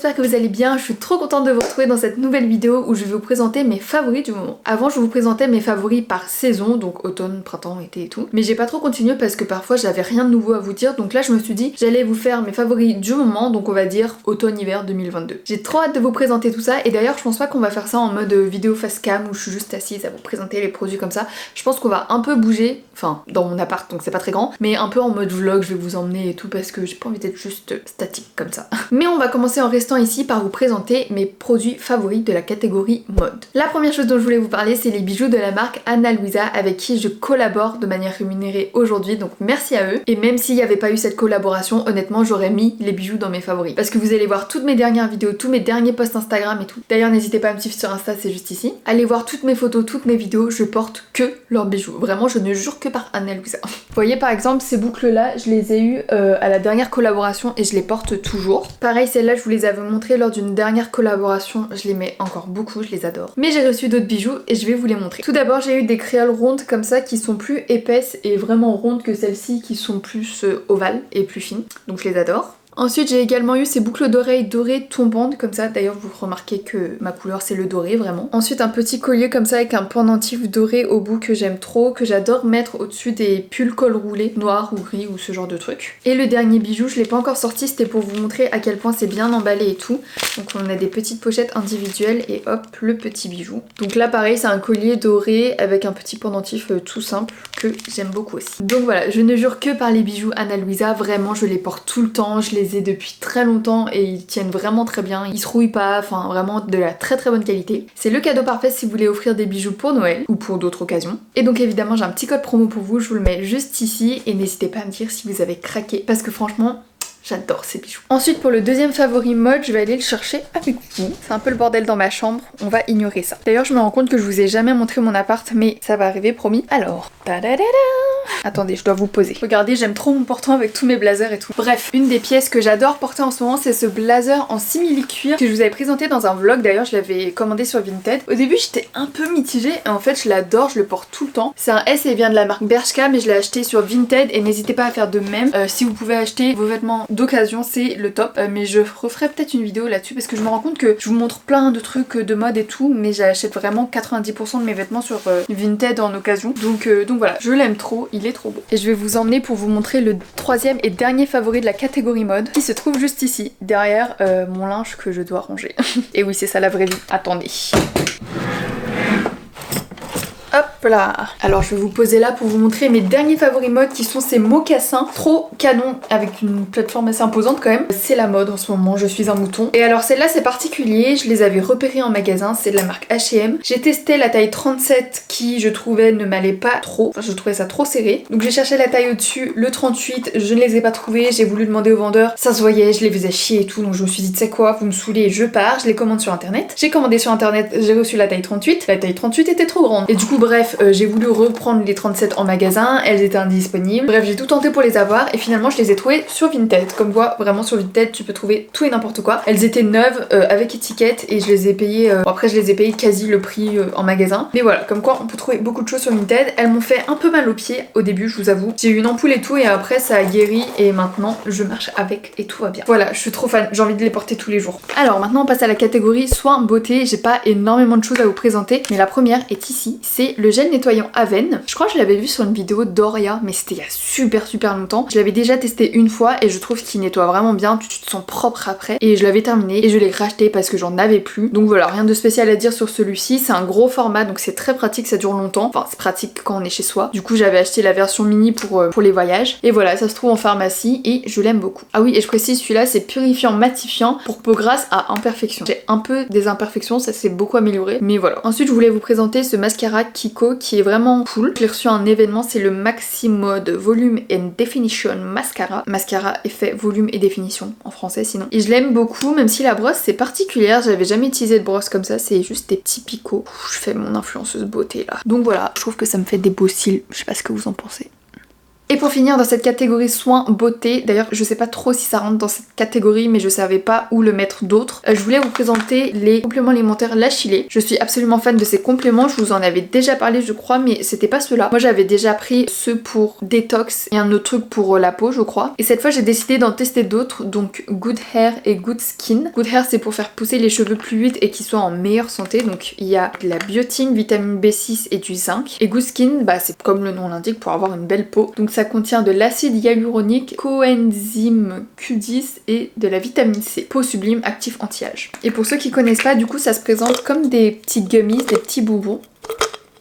j'espère que vous allez bien. Je suis trop contente de vous retrouver dans cette nouvelle vidéo où je vais vous présenter mes favoris du moment. Avant je vous présentais mes favoris par saison, donc automne, printemps, été et tout. Mais j'ai pas trop continué parce que parfois j'avais rien de nouveau à vous dire, donc là je me suis dit j'allais vous faire mes favoris du moment, donc on va dire automne-hiver 2022. J'ai trop hâte de vous présenter tout ça et d'ailleurs je pense pas qu'on va faire ça en mode vidéo face cam où je suis juste assise à vous présenter les produits comme ça. Je pense qu'on va un peu bouger, enfin dans mon appart donc c'est pas très grand, mais un peu en mode vlog, je vais vous emmener et tout parce que j'ai pas envie d'être juste statique comme ça. Mais on va commencer en restant ici par vous présenter mes produits favoris de la catégorie mode. La première chose dont je voulais vous parler, c'est les bijoux de la marque Ana Luisa avec qui je collabore de manière rémunérée aujourd'hui, donc merci à eux. Et même s'il n'y avait pas eu cette collaboration, honnêtement j'aurais mis les bijoux dans mes favoris. Parce que vous allez voir toutes mes dernières vidéos, tous mes derniers posts Instagram et tout. D'ailleurs n'hésitez pas à me suivre sur Insta, c'est juste ici. Allez voir toutes mes photos, toutes mes vidéos, je porte que leurs bijoux. Vraiment je ne jure que par Ana Luisa. Vous voyez par exemple ces boucles là, je les ai eues à la dernière collaboration et je les porte toujours. Pareil, celles-là je vous les avais montrées lors d'une dernière collaboration, je les mets encore beaucoup, je les adore. Mais j'ai reçu d'autres bijoux et je vais vous les montrer. Tout d'abord j'ai eu des créoles rondes comme ça qui sont plus épaisses et vraiment rondes que celles-ci qui sont plus ovales et plus fines, donc je les adore. Ensuite j'ai également eu ces boucles d'oreilles dorées tombantes comme ça, d'ailleurs vous remarquez que ma couleur c'est le doré vraiment. Ensuite un petit collier comme ça avec un pendentif doré au bout que j'aime trop, que j'adore mettre au-dessus des pulls col roulé, noirs ou gris ou ce genre de truc. Et le dernier bijou, je l'ai pas encore sorti, c'était pour vous montrer à quel point c'est bien emballé et tout. Donc on a des petites pochettes individuelles et hop le petit bijou. Donc là pareil c'est un collier doré avec un petit pendentif tout simple que j'aime beaucoup aussi. Donc voilà, je ne jure que par les bijoux Ana Luisa, vraiment je les porte tout le temps, je les ai depuis très longtemps et ils tiennent vraiment très bien, ils se rouillent pas, enfin vraiment de la très très bonne qualité. C'est le cadeau parfait si vous voulez offrir des bijoux pour Noël ou pour d'autres occasions. Et donc évidemment j'ai un petit code promo pour vous, je vous le mets juste ici et n'hésitez pas à me dire si vous avez craqué parce que franchement j'adore ces bijoux. Ensuite pour le deuxième favori mode, je vais aller le chercher avec vous. C'est un peu le bordel dans ma chambre, on va ignorer ça. D'ailleurs je me rends compte que je vous ai jamais montré mon appart, mais ça va arriver promis. Alors, tadadada. Attendez, je dois vous poser. Regardez, j'aime trop mon portant avec tous mes blazers et tout. Bref, une des pièces que j'adore porter en ce moment, c'est ce blazer en simili-cuir que je vous avais présenté dans un vlog. D'ailleurs, je l'avais commandé sur Vinted. Au début, j'étais un peu mitigée et en fait, je l'adore, je le porte tout le temps. C'est un S et il vient de la marque Bershka, mais je l'ai acheté sur Vinted et n'hésitez pas à faire de même. Si vous pouvez acheter vos vêtements d'occasion, c'est le top. Mais je referai peut-être une vidéo là-dessus parce que je me rends compte que je vous montre plein de trucs de mode et tout, mais j'achète vraiment 90% de mes vêtements sur Vinted en occasion. Donc voilà, je l'aime trop, il est trop beau. Et je vais vous emmener pour vous montrer le troisième et dernier favori de la catégorie mode qui se trouve juste ici, derrière mon linge que je dois ranger. Et oui, c'est ça la vraie vie. Attendez. Hop là. Alors je vais vous poser là pour vous montrer mes derniers favoris mode qui sont ces mocassins trop canon avec une plateforme assez imposante quand même. C'est la mode en ce moment, je suis un mouton. Et alors celle-là c'est particulier, je les avais repérées en magasin, c'est de la marque H&M. J'ai testé la taille 37 qui je trouvais ne m'allait pas trop, enfin je trouvais ça trop serré. Donc j'ai cherché la taille au-dessus, le 38, je ne les ai pas trouvées, j'ai voulu demander au vendeur, ça se voyait, je les faisais chier et tout, donc je me suis dit tu sais quoi, vous me saoulez, je pars, je les commande sur internet. J'ai commandé sur internet, j'ai reçu la taille 38, la taille 38 était trop grande. Et du coup bref, j'ai voulu reprendre les 37 en magasin, elles étaient indisponibles. Bref, j'ai tout tenté pour les avoir et finalement je les ai trouvées sur Vinted. Comme quoi, vraiment sur Vinted, tu peux trouver tout et n'importe quoi. Elles étaient neuves avec étiquette et je les ai payées, bon, après je les ai payées quasi le prix en magasin. Mais voilà, comme quoi on peut trouver beaucoup de choses sur Vinted. Elles m'ont fait un peu mal aux pieds au début, je vous avoue. J'ai eu une ampoule et tout et après ça a guéri et maintenant je marche avec et tout va bien. Voilà, je suis trop fan, j'ai envie de les porter tous les jours. Alors maintenant on passe à la catégorie soins beauté. J'ai pas énormément de choses à vous présenter, mais la première est ici, c'est le gel nettoyant Aven. Je crois que je l'avais vu sur une vidéo d'Oria, mais c'était il y a super longtemps. Je l'avais déjà testé une fois et je trouve qu'il nettoie vraiment bien, tu te sens propre après. Et je l'avais terminé et je l'ai racheté parce que j'en avais plus. Donc voilà, rien de spécial à dire sur celui-ci. C'est un gros format donc c'est très pratique, ça dure longtemps. Enfin c'est pratique quand on est chez soi. Du coup j'avais acheté la version mini pour les voyages. Et voilà, ça se trouve en pharmacie et je l'aime beaucoup. Ah oui, et je précise, celui-là c'est purifiant matifiant pour peau grasse à imperfection. J'ai un peu des imperfections, ça s'est beaucoup amélioré. Mais voilà. Ensuite je voulais vous présenter ce mascara Kiko qui est vraiment cool. Je l'ai reçu à un événement, c'est le Maxi Mode Volume and Definition Mascara. Mascara effet volume et définition en français sinon. Et je l'aime beaucoup, même si la brosse c'est particulière, j'avais jamais utilisé de brosse comme ça, c'est juste des petits picots. Je fais mon influenceuse beauté là. Donc voilà, je trouve que ça me fait des beaux cils, je sais pas ce que vous en pensez. Et pour finir dans cette catégorie soins beauté, d'ailleurs je sais pas trop si ça rentre dans cette catégorie mais je savais pas où le mettre d'autre, je voulais vous présenter les compléments alimentaires Lachilée. Je suis absolument fan de ces compléments, je vous en avais déjà parlé je crois mais c'était pas ceux-là. Moi j'avais déjà pris ceux pour détox et un autre truc pour la peau je crois. Et cette fois j'ai décidé d'en tester d'autres, donc Good Hair et Good Skin. Good Hair c'est pour faire pousser les cheveux plus vite et qu'ils soient en meilleure santé, donc il y a de la biotine, vitamine B6 et du zinc. Et Good Skin, bah c'est comme le nom l'indique pour avoir une belle peau. Donc ça contient de l'acide hyaluronique, coenzyme Q10 et de la vitamine C. Peau sublime, actif anti-âge. Et pour ceux qui connaissent pas, du coup ça se présente comme des petits gummies, des petits bonbons.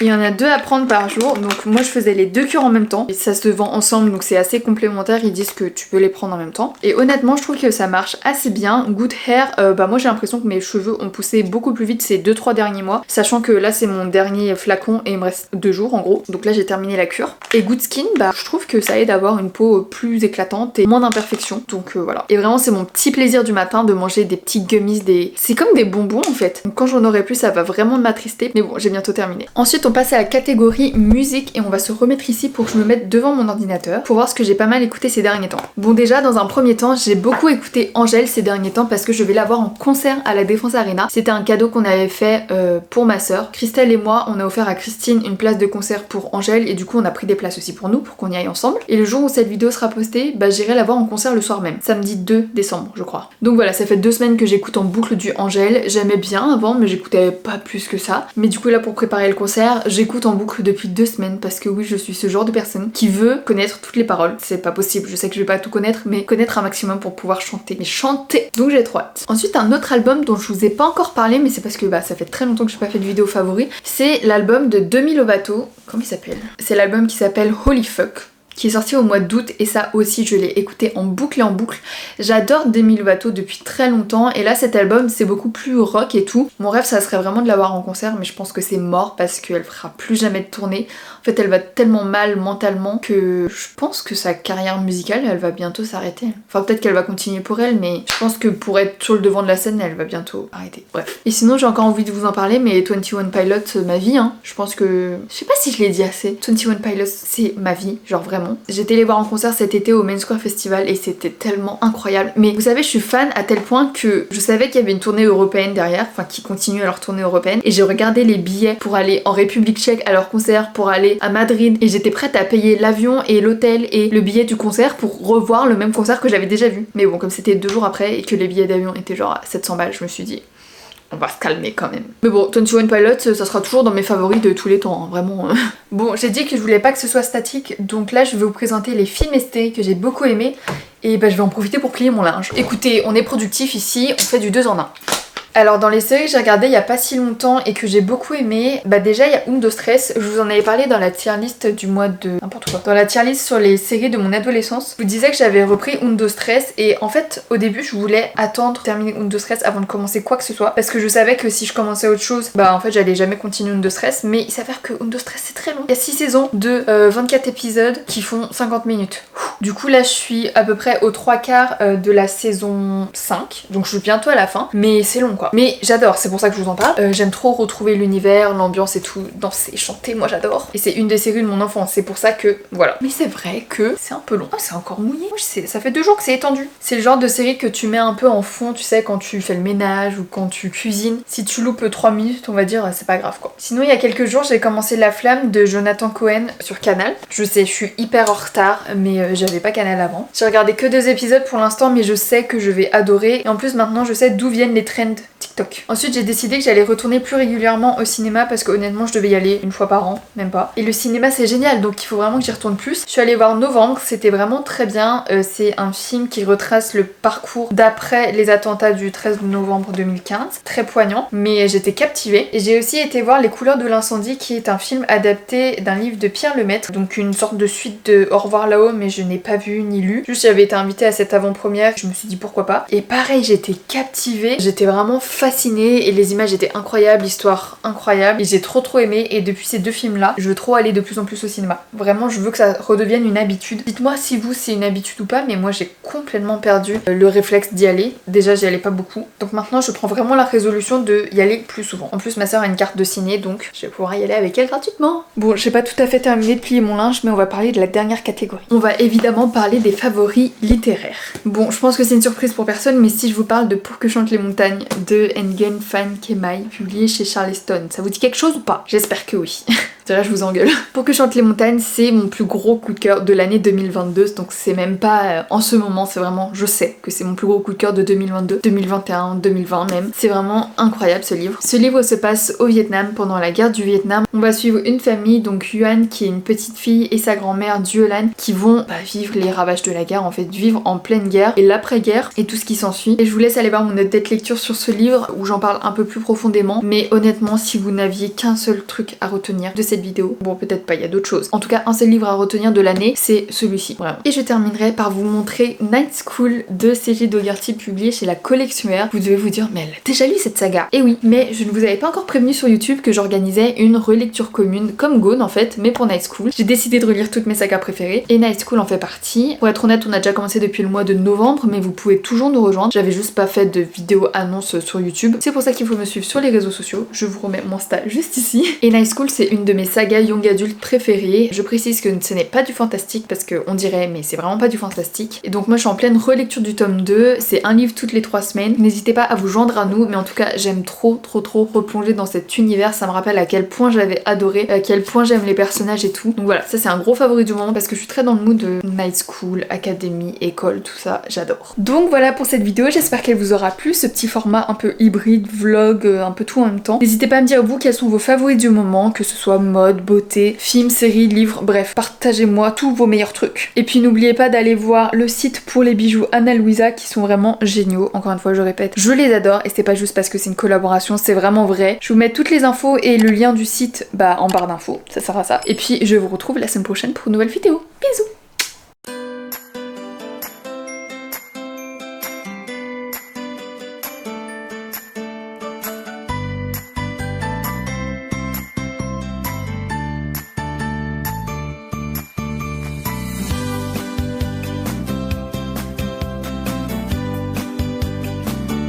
Il y en a 2 à prendre par jour, donc moi je faisais les 2 cures en même temps et ça se vend ensemble donc c'est assez complémentaire, ils disent que tu peux les prendre en même temps. Et honnêtement je trouve que ça marche assez bien. Good Hair, bah moi j'ai l'impression que mes cheveux ont poussé beaucoup plus vite ces 2-3 derniers mois, sachant que là c'est mon dernier flacon et il me reste 2 jours en gros, donc là j'ai terminé la cure. Et Good Skin, bah je trouve que ça aide à avoir une peau plus éclatante et moins d'imperfections, donc voilà. Et vraiment c'est mon petit plaisir du matin de manger des petits gummies, c'est comme des bonbons en fait. Donc quand j'en aurai plus ça va vraiment m'attrister, mais bon j'ai bientôt terminé. Ensuite on passe à la catégorie musique et on va se remettre ici pour que je me mette devant mon ordinateur pour voir ce que j'ai pas mal écouté ces derniers temps. Bon déjà dans un premier temps j'ai beaucoup écouté Angèle ces derniers temps parce que je vais la voir en concert à la Défense Arena. C'était un cadeau qu'on avait fait pour ma soeur. Christelle et moi on a offert à Christine une place de concert pour Angèle et du coup on a pris des places aussi pour nous pour qu'on y aille ensemble. Et le jour où cette vidéo sera postée, bah j'irai la voir en concert le soir même, samedi 2 décembre je crois. Donc voilà, ça fait 2 semaines que j'écoute en boucle du Angèle. J'aimais bien avant mais j'écoutais pas plus que ça. Mais du coup là pour préparer le concert, j'écoute en boucle depuis 2 semaines parce que oui je suis ce genre de personne qui veut connaître toutes les paroles. C'est pas possible, je sais que je vais pas tout connaître mais connaître un maximum pour pouvoir chanter. Mais chanter. Donc j'ai trop hâte. Ensuite un autre album dont je vous ai pas encore parlé mais c'est parce que bah ça fait très longtemps que j'ai pas fait de vidéo favori, c'est l'album de Demi Lovato. Comment il s'appelle? C'est l'album qui s'appelle Holy Fuck, qui est sorti au mois d'août et ça aussi je l'ai écouté en boucle et en boucle. J'adore Demi Lovato depuis très longtemps et là cet album c'est beaucoup plus rock et tout. Mon rêve ça serait vraiment de la voir en concert mais je pense que c'est mort parce qu'elle fera plus jamais de tournée. En fait elle va tellement mal mentalement que je pense que sa carrière musicale elle va bientôt s'arrêter. Enfin peut-être qu'elle va continuer pour elle mais je pense que pour être sur le devant de la scène elle va bientôt arrêter. Bref. Et sinon j'ai encore envie de vous en parler mais 21 Pilots ma vie hein. Je pense que... Je sais pas si je l'ai dit assez. 21 Pilots c'est ma vie, genre vraiment. J'étais les voir en concert cet été au Main Square Festival et c'était tellement incroyable. Mais vous savez, je suis fan à tel point que je savais qu'il y avait une tournée européenne derrière, enfin qui continue à leur tournée européenne. Et j'ai regardé les billets pour aller en République Tchèque à leur concert, pour aller à Madrid. Et j'étais prête à payer l'avion et l'hôtel et le billet du concert pour revoir le même concert que j'avais déjà vu. Mais bon, comme c'était 2 jours après et que les billets d'avion étaient genre à 700 balles, je me suis dit... on va se calmer quand même. Mais bon, 21 Pilots, ça sera toujours dans mes favoris de tous les temps, hein, vraiment. Bon, j'ai dit que je voulais pas que ce soit statique, donc là je vais vous présenter les films et séries que j'ai beaucoup aimés, et bah je vais en profiter pour plier mon linge. Écoutez, on est productif ici, on fait du 2 en 1. Alors dans les séries que j'ai regardées il y a pas si longtemps et que j'ai beaucoup aimé, bah déjà il y a Undo Stress, je vous en avais parlé dans la tier list du mois de... n'importe quoi. Dans la tier list sur les séries de mon adolescence, je vous disais que j'avais repris Undo Stress et en fait au début je voulais attendre de terminer Undo Stress avant de commencer quoi que ce soit parce que je savais que si je commençais autre chose, bah en fait j'allais jamais continuer Undo Stress, mais il s'avère que Undo Stress c'est très long. Il y a 6 saisons de 24 épisodes qui font 50 minutes. Du coup là je suis à peu près aux 3/4 de la saison 5, donc je suis bientôt à la fin, mais c'est long quoi. Mais j'adore, c'est pour ça que je vous en parle. J'aime trop retrouver l'univers, l'ambiance et tout, danser, chanter, moi j'adore. Et c'est une des séries de mon enfance, c'est pour ça que voilà. Mais c'est vrai que c'est un peu long. Oh, c'est encore mouillé. Ça fait 2 jours que c'est étendu. C'est le genre de série que tu mets un peu en fond, tu sais, quand tu fais le ménage ou quand tu cuisines. Si tu loupes 3 minutes, on va dire, c'est pas grave quoi. Sinon, il y a quelques jours, j'ai commencé La Flamme de Jonathan Cohen sur Canal. Je sais, je suis hyper en retard, mais j'avais pas Canal avant. J'ai regardé que 2 épisodes pour l'instant, mais je sais que je vais adorer. Et en plus, maintenant, je sais d'où viennent les trends TikTok. Ensuite j'ai décidé que j'allais retourner plus régulièrement au cinéma parce que honnêtement je devais y aller une fois par an, même pas. Et le cinéma c'est génial donc il faut vraiment que j'y retourne plus. Je suis allée voir Novembre, c'était vraiment très bien. C'est un film qui retrace le parcours d'après les attentats du 13 novembre 2015. Très poignant, mais j'étais captivée. Et j'ai aussi été voir Les couleurs de l'incendie qui est un film adapté d'un livre de Pierre Lemaitre, donc une sorte de suite de Au revoir là-haut mais je n'ai pas vu ni lu. Juste j'avais été invitée à cette avant-première, je me suis dit pourquoi pas. Et pareil j'étais captivée, j'étais vraiment fascinée et les images étaient incroyables, l'histoire incroyable et j'ai trop aimé. Et depuis ces 2 films là, je veux trop aller de plus en plus au cinéma. Vraiment, je veux que ça redevienne une habitude. Dites-moi si vous c'est une habitude ou pas, mais moi j'ai complètement perdu le réflexe d'y aller. Déjà j'y allais pas beaucoup, donc maintenant je prends vraiment la résolution de y aller plus souvent. En plus ma soeur a une carte de ciné, donc je vais pouvoir y aller avec elle gratuitement. Bon, j'ai pas tout à fait terminé de plier mon linge, mais on va parler de la dernière catégorie. On va évidemment parler des favoris littéraires. Bon, je pense que c'est une surprise pour personne, mais si je vous parle de Pour que chantent les montagnes de Nguyen Phan Kemai, publié chez Charleston, ça vous dit quelque chose ou pas? J'espère que oui. Je vous engueule. Pour que chantent les montagnes, c'est mon plus gros coup de cœur de l'année 2022, donc c'est même pas en ce moment, c'est vraiment, je sais que c'est mon plus gros coup de cœur de 2022, 2021, 2020 même. C'est vraiment incroyable ce livre. Ce livre se passe au Vietnam pendant la guerre du Vietnam. On va suivre une famille, donc Yuan qui est une petite fille et sa grand-mère Duolan qui vont vivre les ravages de la guerre, en fait vivre en pleine guerre et l'après-guerre et tout ce qui s'ensuit. Et je vous laisse aller voir mon note de lecture sur ce livre où j'en parle un peu plus profondément, mais honnêtement si vous n'aviez qu'un seul truc à retenir de cette vidéo, bon peut-être pas, il y a d'autres choses. En tout cas, un seul livre à retenir de l'année, c'est celui-ci, vraiment. Et je terminerai par vous montrer Night School de C.G. Dougherty, publié chez la Collection R. Vous devez vous dire, mais elle a déjà lu cette saga. Et oui, mais je ne vous avais pas encore prévenu sur YouTube que j'organisais une relecture commune, comme Gone en fait, mais pour Night School. J'ai décidé de relire toutes mes sagas préférées, et Night School en fait partie. Pour être honnête, on a déjà commencé depuis le mois de novembre, mais vous pouvez toujours nous rejoindre. J'avais juste pas fait de vidéo annonce sur YouTube. C'est pour ça qu'il faut me suivre sur les réseaux sociaux. Je vous remets mon Insta juste ici. Et Night School, c'est une de mes sagas young adulte préférée. Je précise que ce n'est pas du fantastique parce qu'on dirait, mais c'est vraiment pas du fantastique. Et donc moi je suis en pleine relecture du tome 2, c'est un livre toutes les 3 semaines. N'hésitez pas à vous joindre à nous, mais en tout cas j'aime trop replonger dans cet univers, ça me rappelle à quel point j'avais adoré, à quel point j'aime les personnages et tout. Donc voilà, ça c'est un gros favori du moment parce que je suis très dans le mood de Night School, académie, école, tout ça, j'adore. Donc voilà pour cette vidéo, j'espère qu'elle vous aura plu, ce petit format un peu hybride, vlog, un peu tout en même temps. N'hésitez pas à me dire vous quels sont vos favoris du moment, que ce soit mode, beauté, films, séries, livres, bref, partagez-moi tous vos meilleurs trucs. Et puis n'oubliez pas d'aller voir le site pour les bijoux Ana Luisa qui sont vraiment géniaux, encore une fois je répète, je les adore et c'est pas juste parce que c'est une collaboration, c'est vraiment vrai. Je vous mets toutes les infos et le lien du site en barre d'infos, ça sert à ça. Et puis je vous retrouve la semaine prochaine pour une nouvelle vidéo.